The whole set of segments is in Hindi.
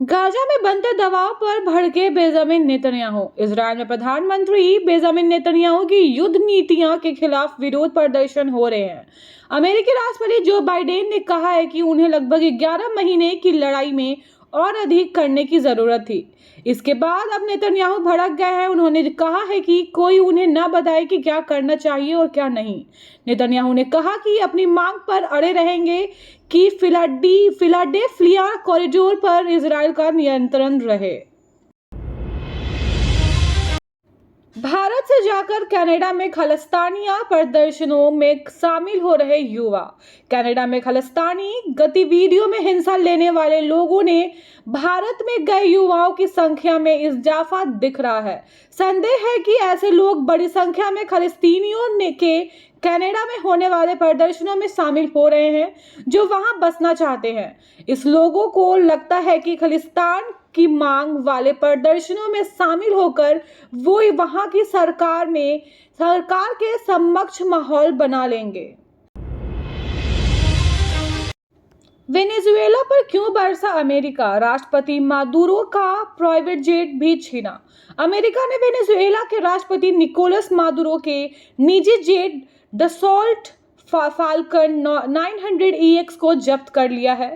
गाजा में बनते दबाव पर भड़के बेंजामिन नेतन्याहू। इजरायल में प्रधानमंत्री बेंजामिन नेतन्याहू की युद्ध नीतियां के खिलाफ विरोध प्रदर्शन हो रहे हैं। अमेरिकी राष्ट्रपति जो बाइडेन ने कहा है कि उन्हें लगभग 11 महीने की लड़ाई में और अधिक करने की जरूरत थी। इसके बाद अब नेतन्याहू भड़क गए हैं। उन्होंने कहा है कि कोई उन्हें न बताए कि क्या करना चाहिए और क्या नहीं। नेतन्याहू ने कहा कि अपनी मांग पर अड़े रहेंगे कि फिलाडेल्फिया कॉरिडोर पर इजरायल का नियंत्रण रहे। भारत से जाकर कनाडा में खालिस्तानी प्रदर्शनों में शामिल हो रहे युवा। कनाडा में खालिस्तानी गतिविधियों में हिस्सा लेने वाले लोगों ने भारत में गए युवाओं की संख्या में इजाफा दिख रहा है। संदेह है कि ऐसे लोग बड़ी संख्या में खालिस्तानियों के कनाडा में होने वाले प्रदर्शनों में शामिल हो रहे हैं, जो वहां बसना चाहते हैं। इस लोगों को लगता है कि खालिस्तान की मांग वाले प्रदर्शनों में शामिल होकर वो वहां की सरकार के समक्ष माहौल बना लेंगे। वेनेजुएला पर क्यों बरसा अमेरिका? राष्ट्रपति मादुरो का प्राइवेट जेट भी छीना। अमेरिका ने वेनेजुएला के राष्ट्रपति निकोलस मादुरो के निजी जेट डसॉल्ट फाल्कन 900 EX को जब्त कर लिया है।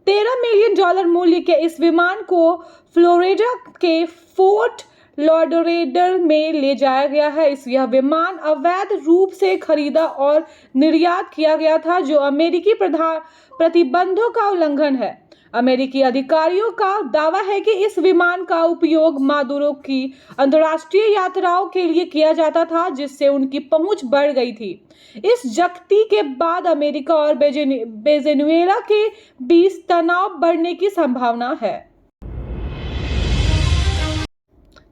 $13 मिलियन मूल्य के इस विमान को फ्लोरिडा के फोर्ट लॉडरेडर में ले जाया गया है। यह विमान अवैध रूप से खरीदा और निर्यात किया गया था, जो अमेरिकी प्रतिबंधों का उल्लंघन है। अमेरिकी अधिकारियों का दावा है कि इस विमान का उपयोग मादुरो की अंतर्राष्ट्रीय यात्राओं के लिए किया जाता था, जिससे उनकी पहुंच बढ़ गई थी। इस जब्ती के बाद अमेरिका और वेनेजुएला के बीच तनाव बढ़ने की संभावना है।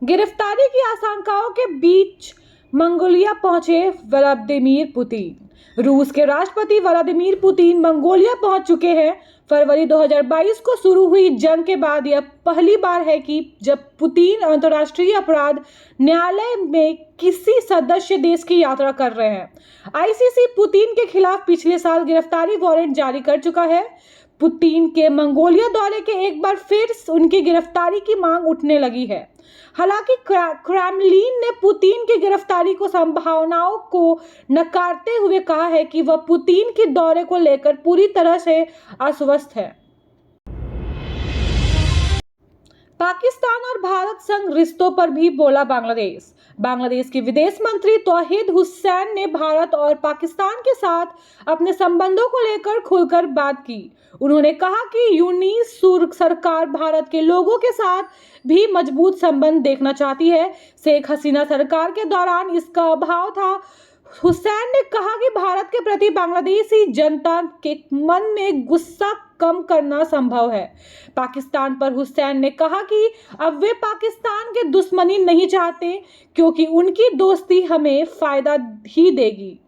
गिरफ्तारी की आशंकाओं के बीच मंगोलिया पहुंचे व्लादिमीर पुतिन। रूस के राष्ट्रपति व्लादिमीर पुतिन मंगोलिया पहुंच चुके हैं। फरवरी 2022 को शुरू हुई जंग के बाद यह पहली बार है कि जब पुतिन अंतर्राष्ट्रीय अपराध न्यायालय में किसी सदस्य देश की यात्रा कर रहे हैं। ICC पुतिन के खिलाफ पिछले साल गिरफ्तारी वारंट जारी कर चुका है। पुतिन के मंगोलिया दौरे के एक बार फिर उनकी गिरफ्तारी की मांग उठने लगी है। हालांकि क्रेमलिन ने पुतिन की गिरफ्तारी को संभावनाओं को नकारते हुए कहा है कि वह पुतिन के दौरे को लेकर पूरी तरह से आश्वस्त है। पाकिस्तान और भारत संग रिश्तों पर भी बोला बांग्लादेश। बांग्लादेश के विदेश मंत्री तौहीद हुसैन ने भारत और पाकिस्तान के साथ अपने संबंधों को लेकर खुलकर बात की। उन्होंने कहा कि यूनिस सरकार भारत के लोगों के साथ भी मजबूत संबंध देखना चाहती है। शेख हसीना सरकार के दौरान इसका अभाव था। हुसैन ने कहा कि भारत के प्रति बांग्लादेशी जनता के मन में गुस्सा कम करना संभव है। पाकिस्तान पर हुसैन ने कहा कि अब वे पाकिस्तान के दुश्मनी नहीं चाहते, क्योंकि उनकी दोस्ती हमें फायदा ही देगी।